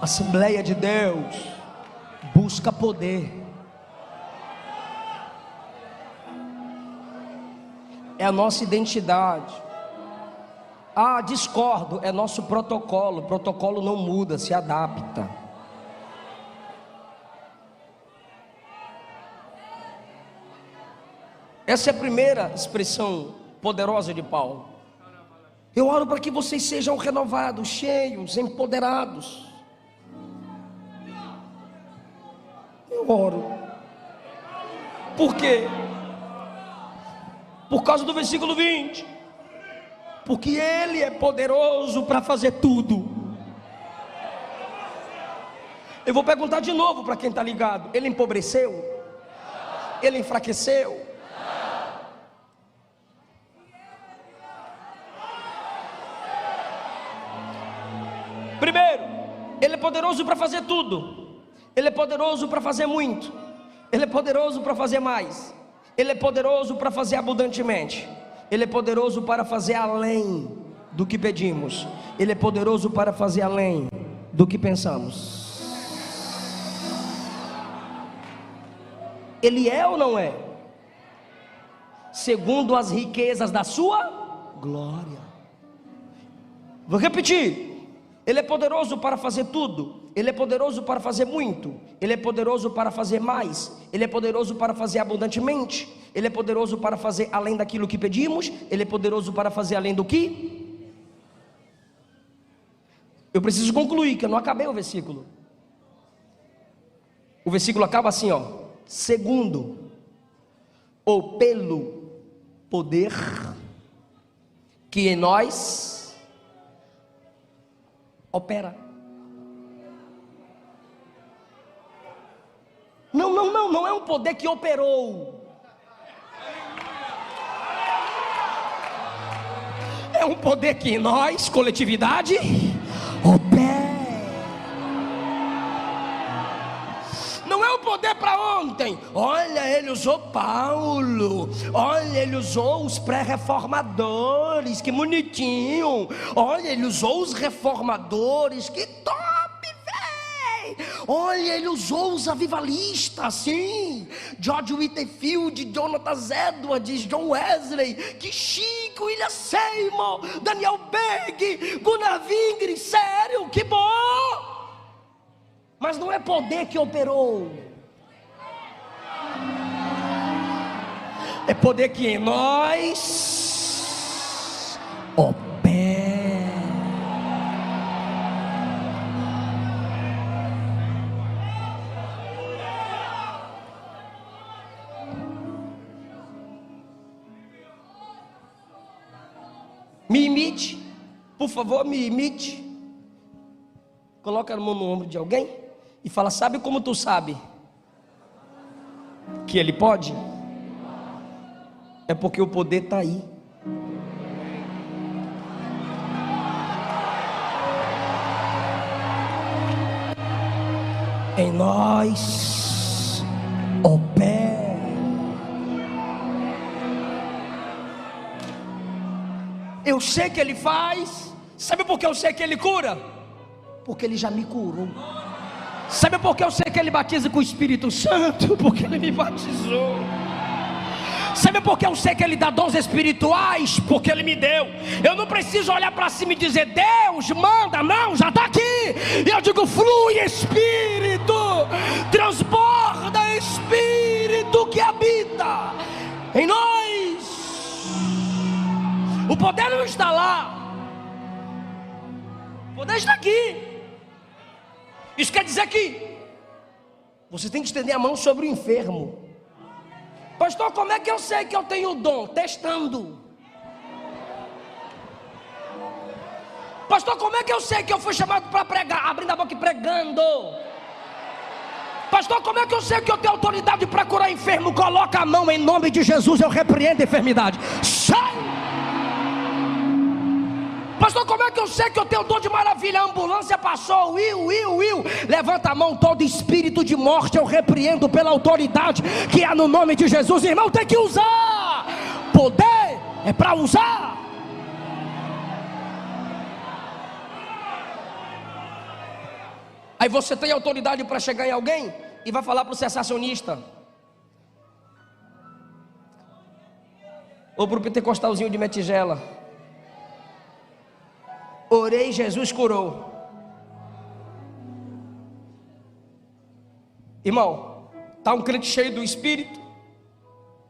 Assembleia de Deus busca poder. É a nossa identidade. Ah, discordo, é nosso protocolo. O protocolo não muda, se adapta. Essa é a primeira expressão poderosa de Paulo. Eu oro para que vocês sejam renovados, cheios, empoderados. Eu oro. Por quê? Por causa do versículo 20. Porque Ele é poderoso para fazer tudo. Eu vou perguntar de novo para quem está ligado: Ele empobreceu? Ele enfraqueceu? Primeiro, Ele é poderoso para fazer tudo. Ele é poderoso para fazer muito. Ele é poderoso para fazer mais. Ele é poderoso para fazer abundantemente. Ele é poderoso para fazer além do que pedimos. Ele é poderoso para fazer além do que pensamos. Ele é ou não é? Segundo as riquezas da sua glória. Vou repetir. Ele é poderoso para fazer tudo. Ele é poderoso para fazer muito. Ele é poderoso para fazer mais. Ele é poderoso para fazer abundantemente. Ele é poderoso para fazer além daquilo que pedimos. Ele é poderoso para fazer além do que... Eu preciso concluir, que eu não acabei o versículo. O versículo acaba assim, ó. Segundo, ou pelo poder que em nós opera. Não é um poder que operou. É um poder que em nós, coletividade, opera. Não é um poder para ontem. Olha, ele usou Paulo. Olha, ele usou os pré-reformadores, que bonitinho. Olha, ele usou os reformadores, que top, véi. Olha, ele usou os avivalistas, sim. George Whitefield, Jonathan Edwards, John Wesley, que chique, William Seymour, Daniel Berg, Gunnar Wingren. Sério, que bom. Mas não é poder que operou. É poder que em nós opera. Me imite, por favor, me imite. Coloca a mão no ombro de alguém e fala: sabe como tu sabe que ele pode? É porque o poder está aí. Em nós opera. Eu sei que ele faz. Sabe por que eu sei que ele cura? Porque ele já me curou. Sabe por que eu sei que ele batiza com o Espírito Santo? Porque ele me batizou. Sabe por que eu sei que ele dá dons espirituais? Porque ele me deu. Eu não preciso olhar para cima e dizer: Deus manda, não, já está aqui. E eu digo: flui Espírito, transborda Espírito que habita em nós. O poder não está lá, o poder está aqui. Isso quer dizer que você tem que estender a mão sobre o enfermo. Pastor, como é que eu sei que eu tenho o dom? Testando. Pastor, como é que eu sei que eu fui chamado para pregar? Abrindo a boca e pregando. Pastor, como é que eu sei que eu tenho autoridade para curar enfermo? Coloca a mão em nome de Jesus, eu repreendo a enfermidade. Sai! Pastor, como é que eu sei que eu tenho dom de maravilha? A ambulância passou, Will. Levanta a mão, todo espírito de morte eu repreendo pela autoridade que há no nome de Jesus. Irmão, tem que usar. Poder é para usar. Aí você tem autoridade para chegar em alguém e vai falar para o sensacionista, ou para o pentecostalzinho de metigela: orei, Jesus curou. Irmão, está um crente cheio do Espírito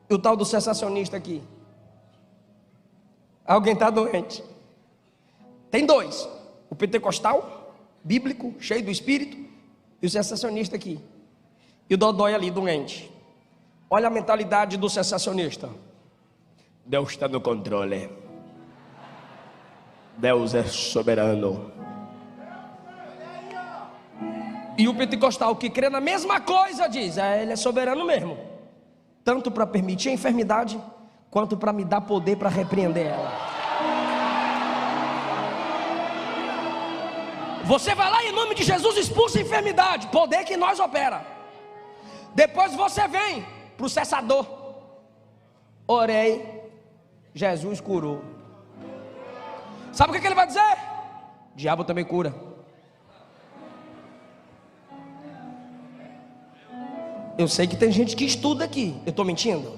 e o tal do sensacionista aqui. Alguém está doente. Tem dois: o pentecostal, bíblico, cheio do Espírito, e o sensacionista aqui. E o dodói ali, doente. Olha a mentalidade do sensacionista: Deus está no controle. Deus é soberano. E o pentecostal que crê na mesma coisa diz: ele é soberano mesmo, tanto para permitir a enfermidade, quanto para me dar poder para repreender ela. Você vai lá em nome de Jesus, expulsa a enfermidade, poder que nós opera. Depois você vem para o cessador: orei, Jesus curou. Sabe o que ele vai dizer? O diabo também cura. Eu sei que tem gente que estuda aqui. Eu estou mentindo?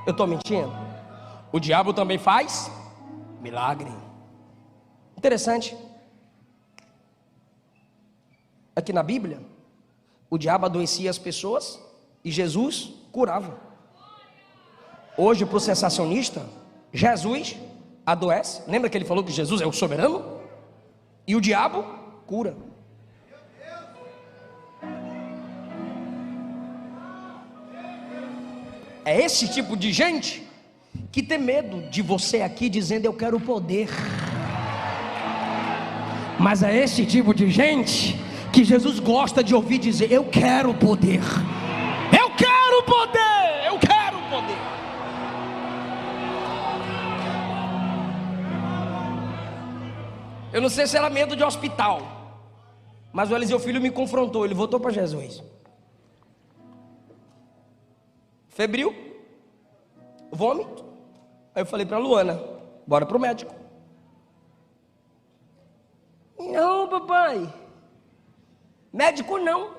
Eu estou mentindo? O diabo também faz milagre. Interessante. Aqui na Bíblia, o diabo adoecia as pessoas e Jesus curava. Hoje, para o sensacionista, Jesus adoece. Lembra que ele falou que Jesus é o soberano? E o diabo cura. É esse tipo de gente que tem medo de você aqui dizendo eu quero poder. Mas é esse tipo de gente que Jesus gosta de ouvir dizer eu quero poder. Eu quero poder. Eu quero poder. Eu não sei se era medo de hospital, mas o Eliseu Filho me confrontou. Ele voltou para Jesus. Febril, vômito. Aí eu falei para Luana, bora pro médico. Não, papai, médico não.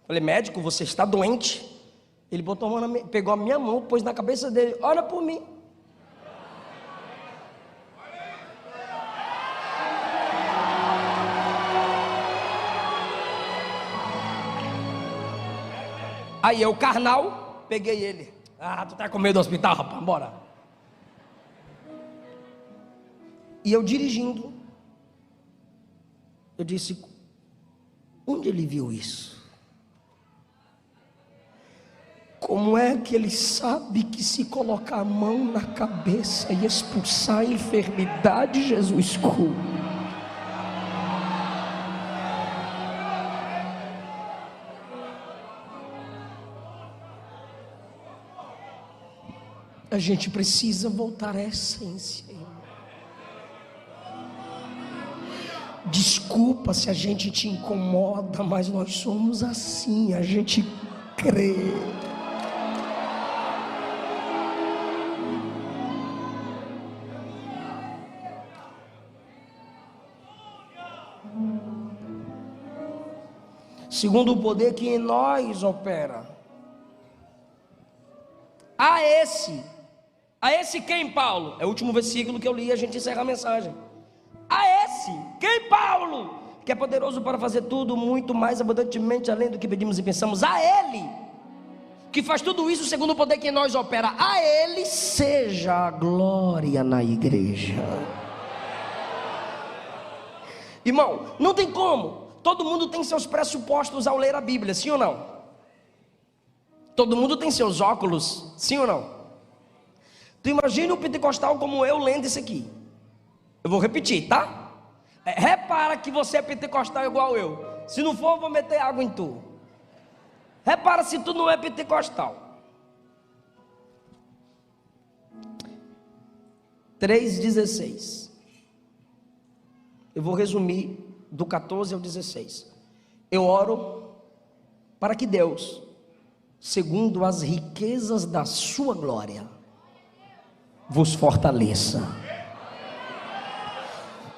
Falei, médico, você está doente? Ele botou a mão pegou a minha mão, pôs na cabeça dele, ora por mim. Aí eu, carnal, peguei ele. Ah, tu tá com medo do hospital, rapaz, bora. E eu dirigindo, eu disse, onde ele viu isso? Como é que ele sabe que se colocar a mão na cabeça e expulsar a enfermidade, Jesus cura? A gente precisa voltar à essência. Desculpa se a gente te incomoda, mas nós somos assim, a gente crê. Segundo o poder que em nós opera. A esse quem, Paulo? É o último versículo que eu li e a gente encerra a mensagem. A esse, quem, Paulo? Que é poderoso para fazer tudo muito mais abundantemente além do que pedimos e pensamos. A ele, que faz tudo isso segundo o poder que em nós opera. A ele seja a glória na igreja. Irmão, não tem como. Todo mundo tem seus pressupostos ao ler a Bíblia, sim ou não? Todo mundo tem seus óculos, sim ou não? Tu imagina um pentecostal como eu lendo isso aqui. Eu vou repetir, tá? Repara que você é pentecostal igual eu. Se não for, eu vou meter água em tu. Repara se tu não é pentecostal. 3,16. Eu vou resumir do 14 ao 16. Eu oro para que Deus, segundo as riquezas da sua glória, vos fortaleça.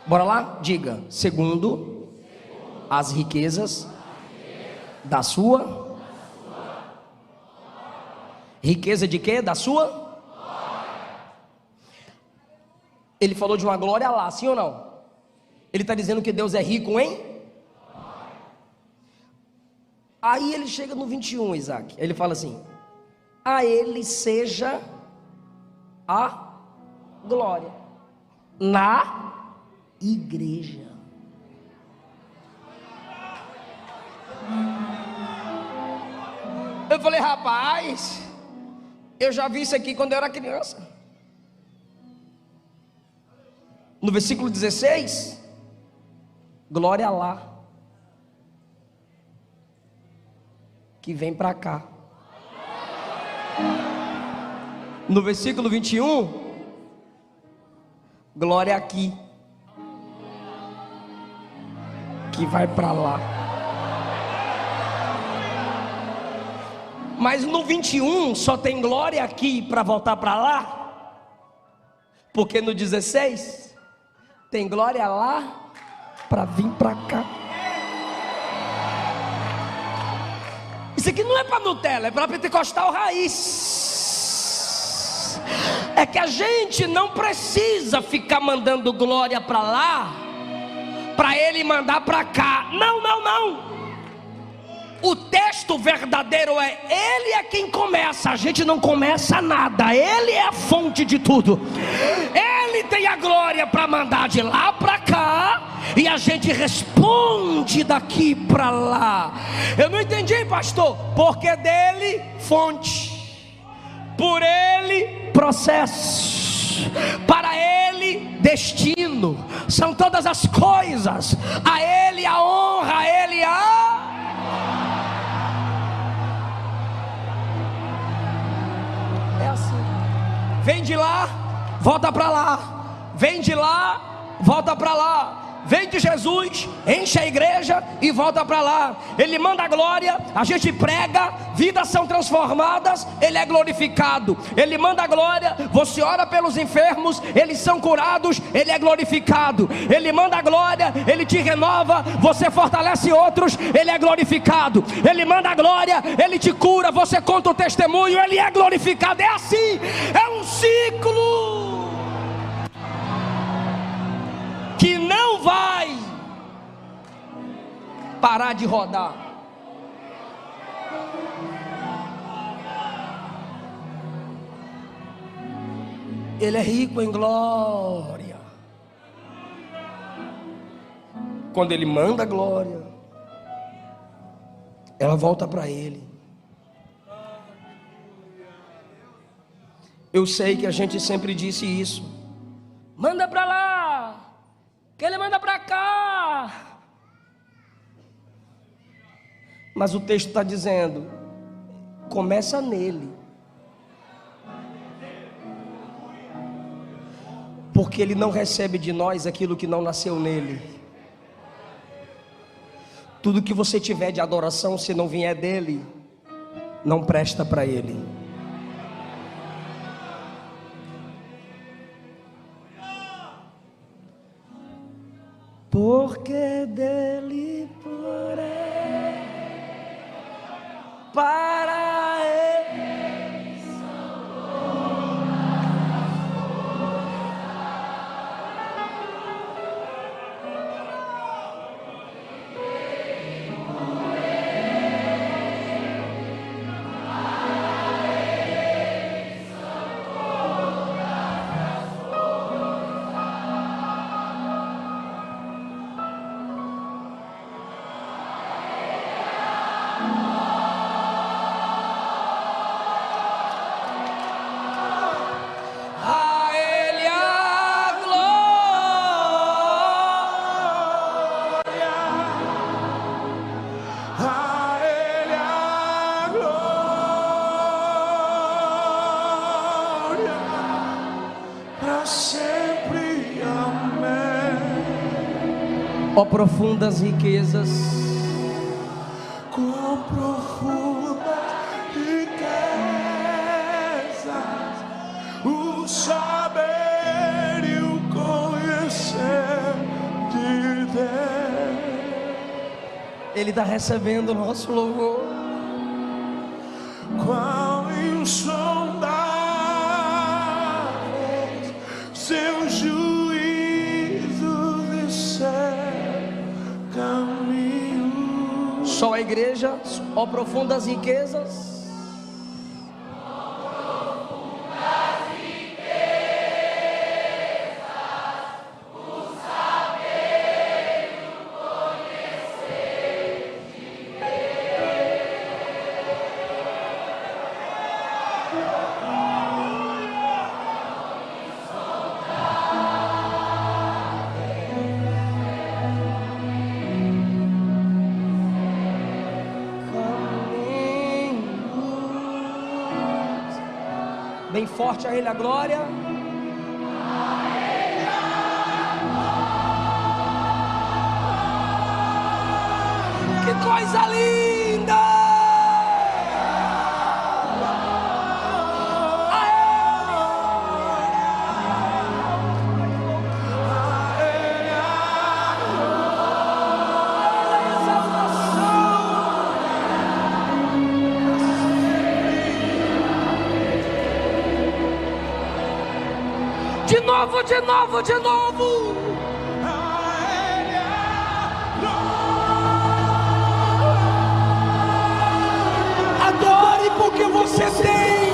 Bora lá? Diga, segundo as riquezas da sua. Riqueza de quê? Da sua? Ele falou de uma glória lá, sim ou não? Ele está dizendo que Deus é rico em? Aí ele chega no 21, Isaac. Ele fala assim: a ele seja a glória na igreja. Eu falei, rapaz, eu já vi isso aqui quando eu era criança. No versículo 16, glória lá, que vem para cá. No versículo 21, glória aqui, que vai para lá. Mas no 21 só tem glória aqui para voltar para lá. Porque no 16 tem glória lá para vir para cá. Isso aqui não é para Nutella, é para pentecostal raiz. É que a gente não precisa ficar mandando glória para lá para ele mandar para cá. Não, não, não. O texto verdadeiro é: ele é quem começa, a gente não começa nada, ele é a fonte de tudo. Ele tem a glória para mandar de lá para cá, e a gente responde daqui para lá. Eu não entendi, pastor. Porque dele fonte, por ele processo, para ele destino, são todas as coisas, a ele a honra, a ele a... É assim. Vem de lá, volta para lá. Vem de lá, volta para lá. Vem de Jesus, enche a igreja e volta para lá. Ele manda a glória, a gente prega, vidas são transformadas, ele é glorificado. Ele manda a glória, você ora pelos enfermos, eles são curados, ele é glorificado. Ele manda a glória, ele te renova, você fortalece outros, ele é glorificado. Ele manda a glória, ele te cura, você conta o testemunho, ele é glorificado. É assim, é um ciclo que não vai parar de rodar. Ele é rico em glória. Quando ele manda a glória, ela volta para ele. Eu sei que a gente sempre disse isso: manda para lá, que ele manda para cá. Mas o texto está dizendo: começa nele, porque ele não recebe de nós aquilo que não nasceu nele. Tudo que você tiver de adoração, se não vier dele, não presta para ele. Porque dele, por ele, para ele, ó profundas riquezas, com profundas riquezas, o saber e o conhecer de Deus. ele está recebendo o nosso louvor. Quão insondáveis seus juízos e seu caminho. Só a igreja, ó profundas riquezas. Bem forte a ele a glória. Que coisa linda! A De novo, de novo, de novo. Adore porque você tem.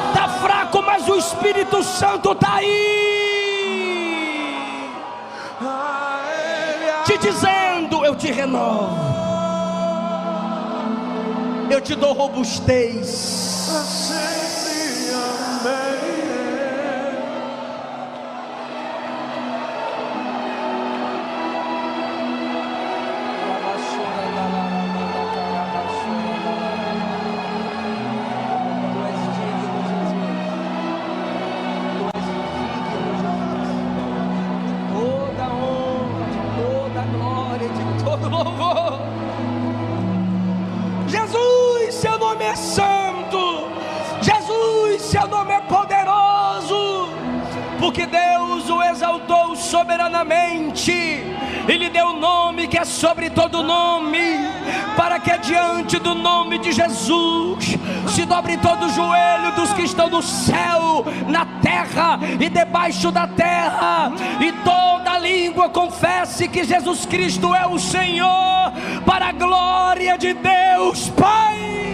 Está fraco, mas o Espírito Santo está aí, te dizendo: eu te renovo, eu te dou robustez. Jesus, seu nome é santo. Jesus, seu nome é poderoso, porque Deus o exaltou soberanamente e lhe deu o nome que é sobre todo nome, para que diante do nome de Jesus se dobre todo o joelho dos que estão no céu, na terra e debaixo da terra, e toda língua confesse que Jesus Cristo é o Senhor, para a glória de Deus Pai.